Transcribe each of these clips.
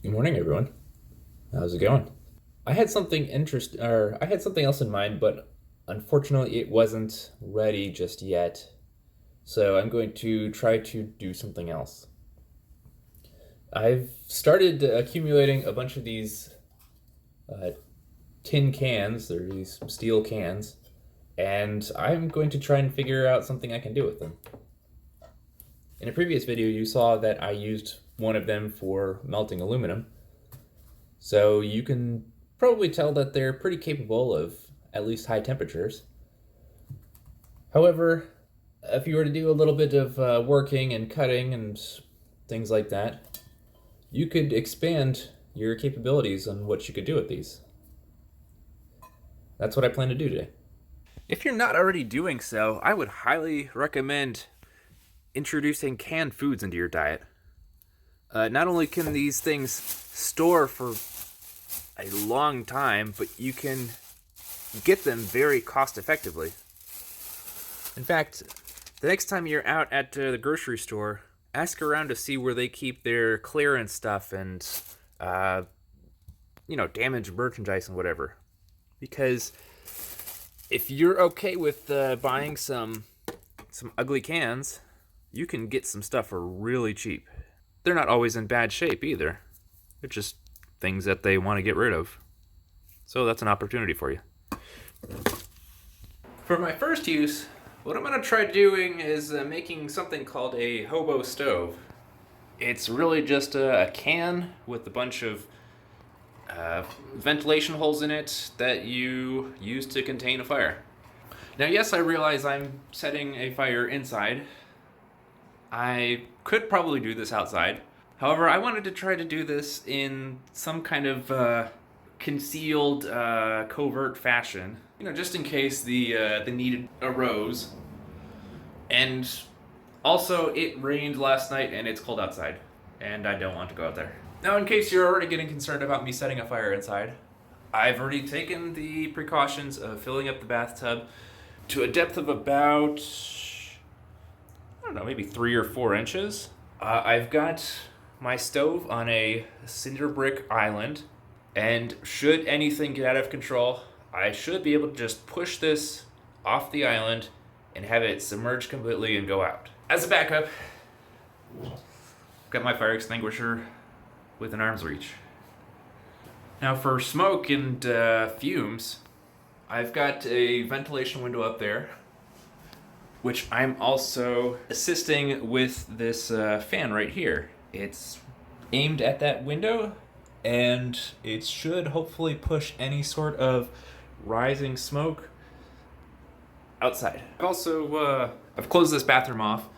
Good morning, everyone. How's it going? I had something else in mind, but unfortunately, it wasn't ready just yet. So I'm going to try to do something else. I've started accumulating a bunch of these uh, tin cans. They're these steel cans, and I'm going to try and figure out something I can do with them. In a previous video, you saw that I used one of them for melting aluminum. So you can probably tell that they're pretty capable of at least high temperatures. However, if you were to do a little bit of working and cutting and things like that, you could expand your capabilities on what you could do with these. That's what I plan to do today. If you're not already doing so, I would highly recommend introducing canned foods into your diet. Not only can these things store for a long time, but you can get them very cost effectively. In fact, the next time you're out at the grocery store, ask around to see where they keep their clearance stuff and, damaged merchandise and whatever. Because if you're okay with buying some ugly cans, you can get some stuff for really cheap. They're not always in bad shape either. They're just things that they want to get rid of. So that's an opportunity for you. For my first use, what I'm going to try doing is making something called a Hobo Stove. It's really just a can with a bunch of ventilation holes in it that you use to contain a fire. Now, yes, I realize I'm setting a fire inside. I could probably do this outside. However, I wanted to try to do this in some kind of concealed, covert fashion. Just in case the need arose. And also, it rained last night and it's cold outside. And I don't want to go out there. Now, in case you're already getting concerned about me setting a fire inside, I've already taken the precautions of filling up the bathtub to a depth of about, I don't know, maybe 3 or 4 inches. I've got my stove on a cinder brick island, and should anything get out of control, I should be able to just push this off the island and have it submerge completely and go out. As a backup, I've got my fire extinguisher with an arm's reach. Now for smoke and fumes, I've got a ventilation window up there, which I'm also assisting with this fan right here. It's aimed at that window, and it should hopefully push any sort of rising smoke outside. I've closed this bathroom off,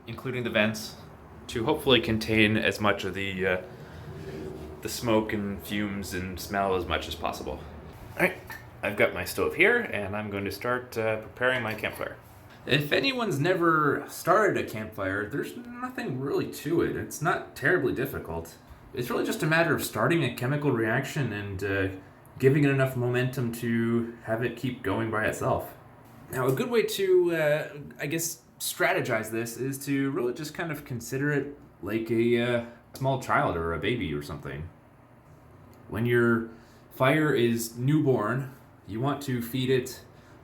including the vents, to hopefully contain as much of the smoke and fumes and smell as much as possible. Alright, I've got my stove here, and I'm going to start preparing my campfire. If anyone's never started a campfire, there's nothing really to it. It's not terribly difficult. It's really just a matter of starting a chemical reaction and giving it enough momentum to have it keep going by itself. Now, a good way to, strategize this is to really just kind of consider it like a small child or a baby or something. When your fire is newborn, you want to feed it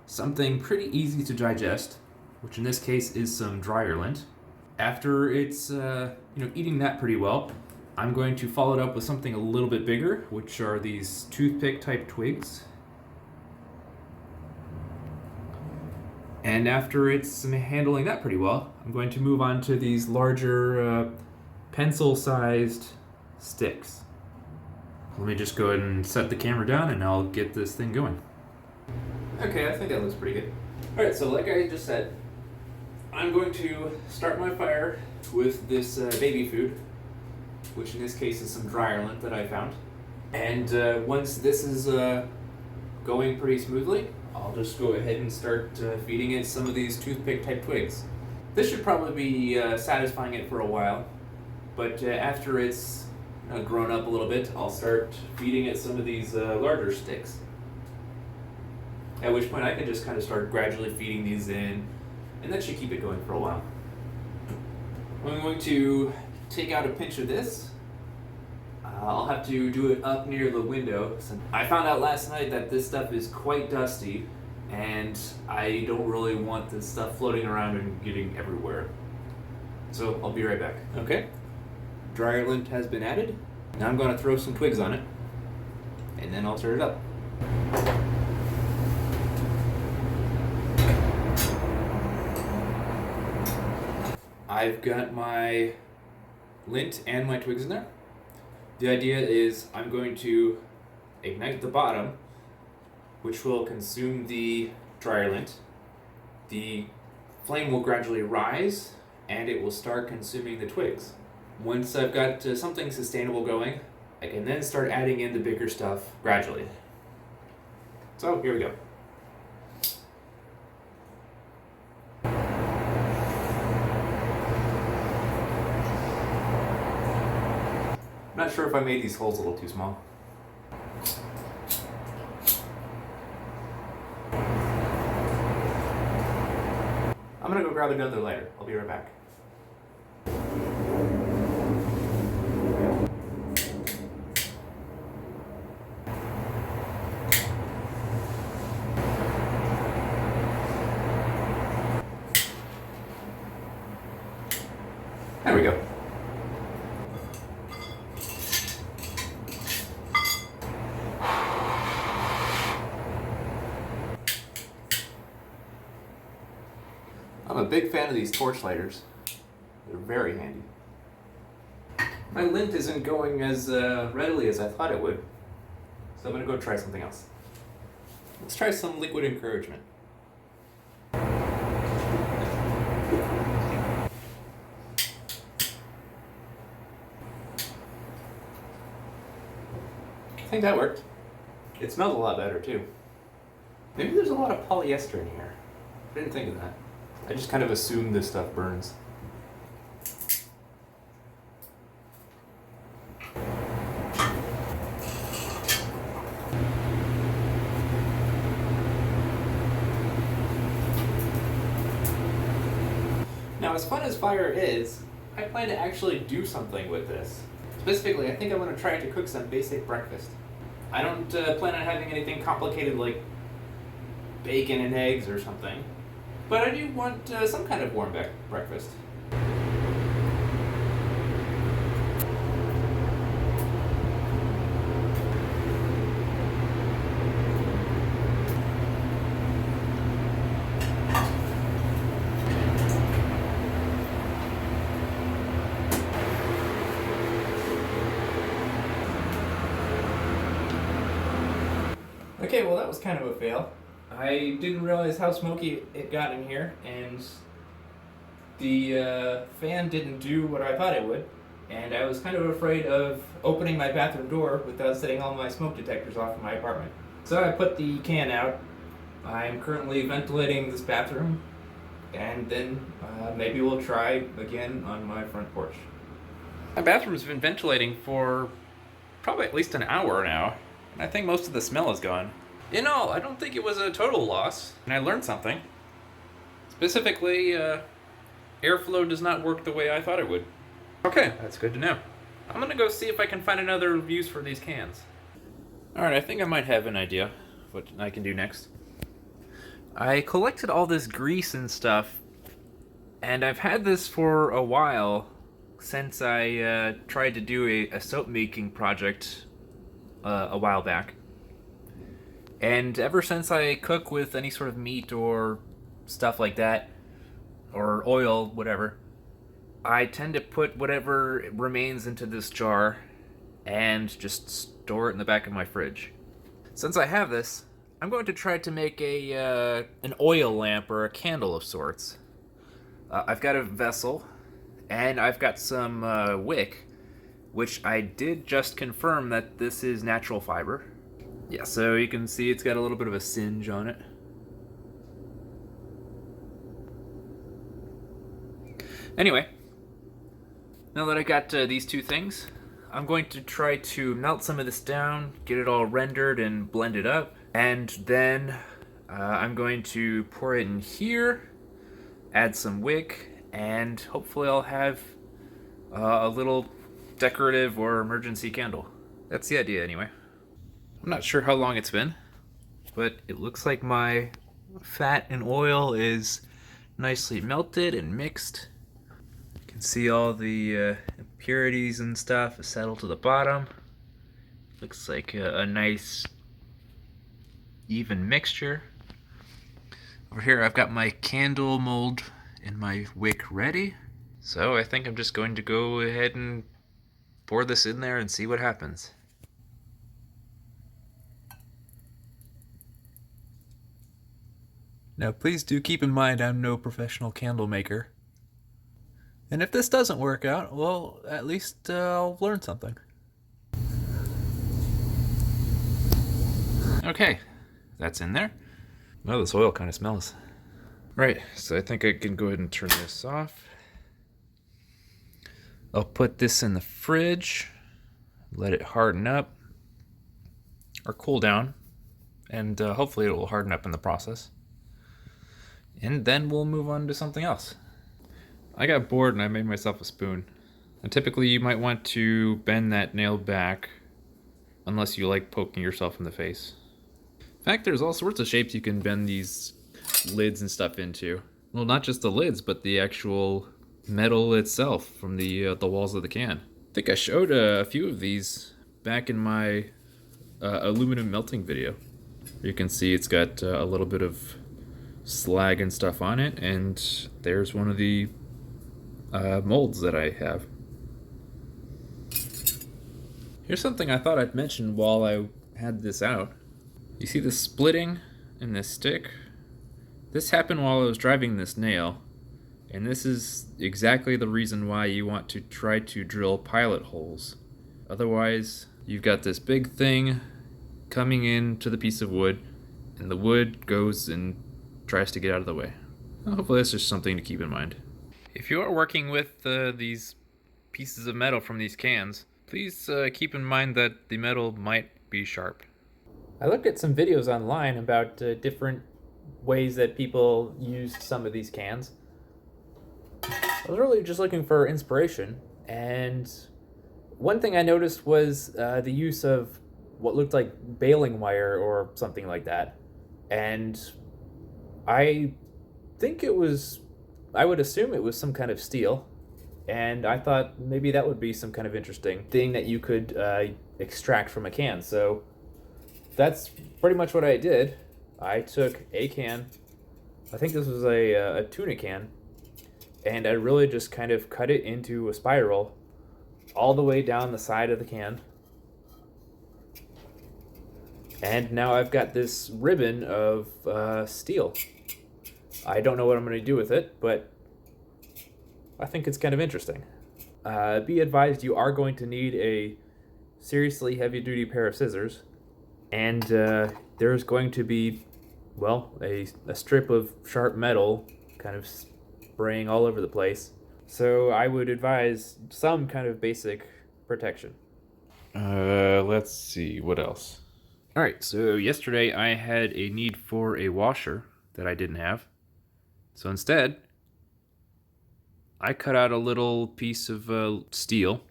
something pretty easy to digest, which in this case is some dryer lint. After it's eating that pretty well, I'm going to follow it up with something a little bit bigger, which are these toothpick type twigs. And after it's handling that pretty well, I'm going to move on to these larger pencil-sized sticks. Let me just go ahead and set the camera down and I'll get this thing going. Okay, I think that looks pretty good. Alright, so like I just said, I'm going to start my fire with this baby food, which in this case is some dryer lint that I found. And once this is going pretty smoothly, I'll just go ahead and start feeding it some of these toothpick type twigs. This should probably be satisfying it for a while, but after it's grown up a little bit, I'll start feeding it some of these larger sticks. At which point I can just kind of start gradually feeding these in, and that should keep it going for a while. I'm going to take out a pinch of this I'll have to do it up near the window. I found out last night that this stuff is quite dusty, and I don't really want this stuff floating around and getting everywhere. So I'll be right back. Okay, dryer lint has been added. Now I'm going to throw some twigs on it, and then I'll stir it up. I've got my lint and my twigs in there. The idea is I'm going to ignite the bottom, which will consume the dryer lint. The flame will gradually rise, and it will start consuming the twigs. Once I've got something sustainable going, I can then start adding in the bigger stuff gradually. So here we go. I'm not sure if I made these holes a little too small. I'm gonna go grab another lighter. I'll be right back. There we go. I'm a big fan of these torch lighters. They're very handy. My lint isn't going as readily as I thought it would, so I'm gonna go try something else. Let's try some liquid encouragement. I think that worked. It smells a lot better too. Maybe there's a lot of polyester in here. I didn't think of that. I just kind of assume this stuff burns. Now, as fun as fire is, I plan to actually do something with this. Specifically, I think I want to try to cook some basic breakfast. I don't plan on having anything complicated like bacon and eggs or something. But I do want some kind of warm breakfast. Okay, well that was kind of a fail. I didn't realize how smoky it got in here, and the fan didn't do what I thought it would, and I was kind of afraid of opening my bathroom door without setting all my smoke detectors off in my apartment. So I put the can out. I'm currently ventilating this bathroom, and then maybe we'll try again on my front porch. My bathroom's been ventilating for probably at least an hour now, and I think most of the smell is gone. In all, I don't think it was a total loss, and I learned something. Specifically, airflow does not work the way I thought it would. Okay, that's good to know. I'm gonna go see if I can find another use for these cans. Alright, I think I might have an idea of what I can do next. I collected all this grease and stuff, and I've had this for a while since I tried to do a soap making project a while back. And ever since I cook with any sort of meat or stuff like that, or oil, whatever, I tend to put whatever remains into this jar and just store it in the back of my fridge. Since I have this, I'm going to try to make an oil lamp or a candle of sorts. I've got a vessel, and I've got some wick, which I did just confirm that this is natural fiber. Yeah, so you can see it's got a little bit of a singe on it. Anyway, now that I got these two things, I'm going to try to melt some of this down, get it all rendered and blended up, and then I'm going to pour it in here, add some wick, and hopefully I'll have a little decorative or emergency candle. That's the idea anyway. I'm not sure how long it's been, but it looks like my fat and oil is nicely melted and mixed. You can see all the impurities and stuff settle to the bottom. Looks like a nice even mixture. Over here I've got my candle mold and my wick ready. So I think I'm just going to go ahead and pour this in there and see what happens. Now please do keep in mind I'm no professional candle maker. And if this doesn't work out, well, at least I'll learn something. Okay, that's in there. Well, this oil kind of smells. Right, so I think I can go ahead and turn this off. I'll put this in the fridge, let it harden up, or cool down, and hopefully it will harden up in the process. And then we'll move on to something else. I got bored and I made myself a spoon. And typically you might want to bend that nail back, unless you like poking yourself in the face. In fact, there's all sorts of shapes you can bend these lids and stuff into. Well, not just the lids, but the actual metal itself from the walls of the can. I think I showed a few of these back in my aluminum melting video. You can see it's got a little bit of slag and stuff on it, and there's one of the molds that I have. Here's something I thought I'd mention while I had this out. You see the splitting in this stick? This happened while I was driving this nail, and this is exactly the reason why you want to try to drill pilot holes. Otherwise, you've got this big thing coming into the piece of wood, and the wood goes and tries to get out of the way. Well, hopefully that's just something to keep in mind. If you are working with these pieces of metal from these cans, please keep in mind that the metal might be sharp. I looked at some videos online about different ways that people used some of these cans. I was really just looking for inspiration, and one thing I noticed was the use of what looked like baling wire or something like that. And I think I would assume it was some kind of steel, and I thought maybe that would be some kind of interesting thing that you could extract from a can. So that's pretty much what I did. I took a can, I think this was a tuna can, and I really just kind of cut it into a spiral all the way down the side of the can. And now I've got this ribbon of steel. I don't know what I'm going to do with it, but I think it's kind of interesting. Be advised, you are going to need a seriously heavy-duty pair of scissors, and there's going to be, well, a strip of sharp metal kind of spraying all over the place. So I would advise some kind of basic protection. Let's see, what else? Alright, so yesterday I had a need for a washer that I didn't have. So instead, I cut out a little piece of steel,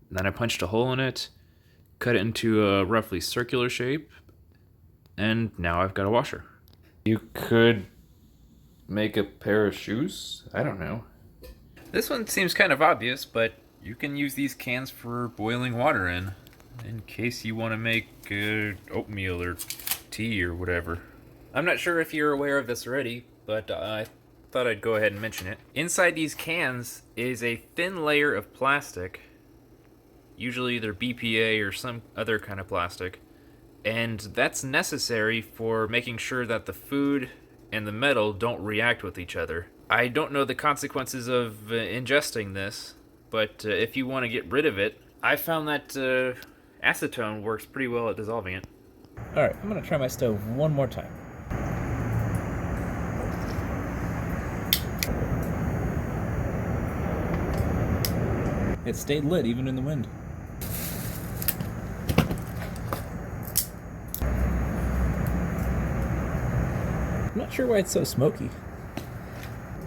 and then I punched a hole in it, cut it into a roughly circular shape, and now I've got a washer. You could make a pair of shoes? I don't know. This one seems kind of obvious, but you can use these cans for boiling water in case you want to make oatmeal or tea or whatever. I'm not sure if you're aware of this already, but I thought I'd go ahead and mention it. Inside these cans is a thin layer of plastic, usually either BPA or some other kind of plastic, and that's necessary for making sure that the food and the metal don't react with each other. I don't know the consequences of ingesting this, but if you want to get rid of it, I found that acetone works pretty well at dissolving it. Alright, I'm going to try my stove one more time. It stayed lit even in the wind. I'm not sure why it's so smoky.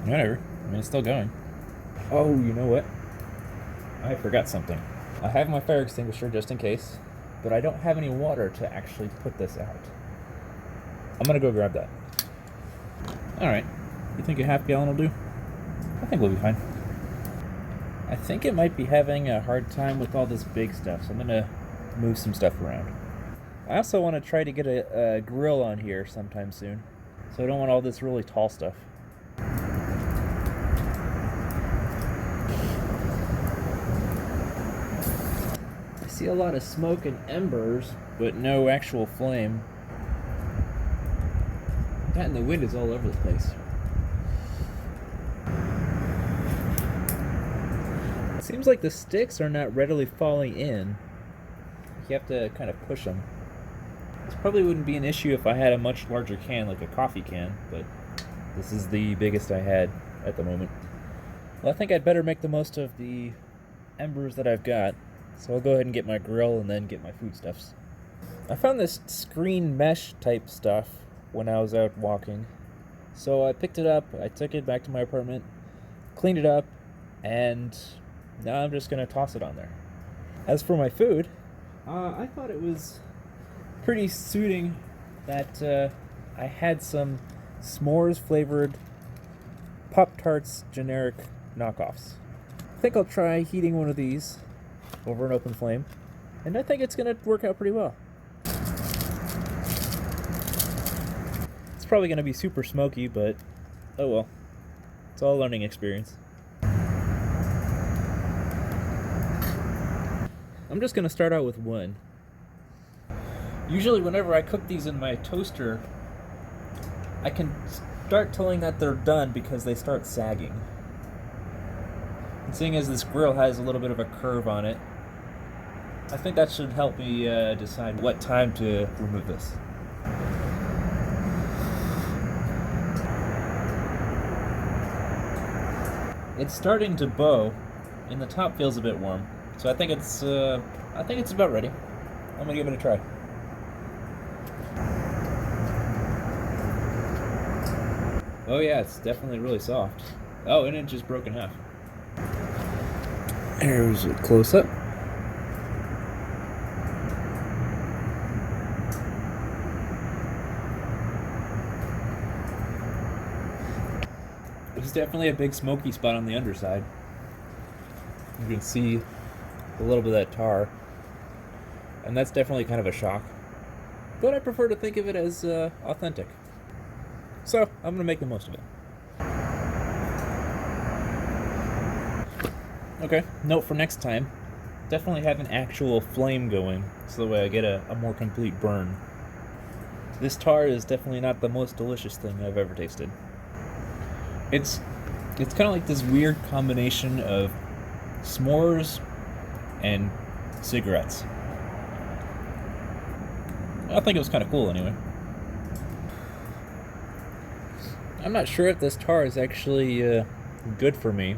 Whatever. I mean, it's still going. Oh, you know what? I forgot something. I have my fire extinguisher just in case, but I don't have any water to actually put this out. I'm gonna go grab that. Alright, you think a half gallon will do? I think we'll be fine. I think it might be having a hard time with all this big stuff, so I'm gonna move some stuff around. I also want to try to get a grill on here sometime soon, so I don't want all this really tall stuff. I see a lot of smoke and embers, but no actual flame. That and the wind is all over the place. It seems like the sticks are not readily falling in. You have to kind of push them. This probably wouldn't be an issue if I had a much larger can, like a coffee can, but this is the biggest I had at the moment. Well, I think I'd better make the most of the embers that I've got, so I'll go ahead and get my grill and then get my foodstuffs. I found this screen mesh type stuff when I was out walking, so I picked it up, I took it back to my apartment, cleaned it up, and now I'm just going to toss it on there. As for my food, I thought it was pretty suiting that I had some s'mores flavored Pop-Tarts generic knockoffs. I think I'll try heating one of these over an open flame, and I think it's going to work out pretty well. It's probably going to be super smoky, but oh well. It's all a learning experience. I'm just going to start out with one. Usually whenever I cook these in my toaster, I can start telling that they're done because they start sagging. And seeing as this grill has a little bit of a curve on it, I think that should help me decide what time to remove this. It's starting to bow, and the top feels a bit warm, so I think it's about ready. I'm gonna give it a try. Oh yeah, it's definitely really soft. Oh, and it just broke in half. There's a close up. There's definitely a big smoky spot on the underside. You can see a little bit of that tar, and that's definitely kind of a shock. But I prefer to think of it as authentic. So, I'm going to make the most of it. Okay, note for next time. Definitely have an actual flame going, so that way I get a more complete burn. This tar is definitely not the most delicious thing I've ever tasted. It's kind of like this weird combination of s'mores and cigarettes. I think it was kind of cool anyway. I'm not sure if this tar is actually good for me,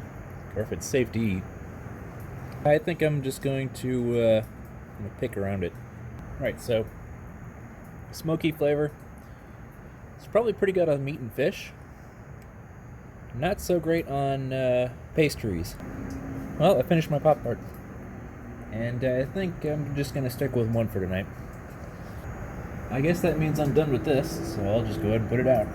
or if it's safe to eat. I think I'm just going to pick around it. Right, so smoky flavor. It's probably pretty good on meat and fish. Not so great on pastries. Well, I finished my Pop-Tart, and I think I'm just going to stick with one for tonight. I guess that means I'm done with this, so I'll just go ahead and put it out.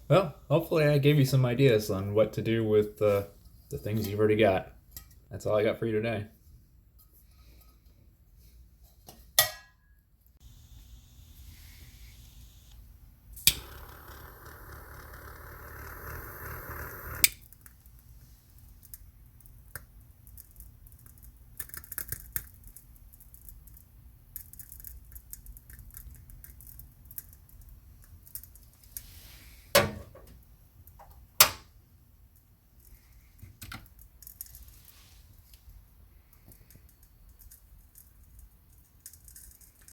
Well, hopefully I gave you some ideas on what to do with the things you've already got. That's all I got for you today.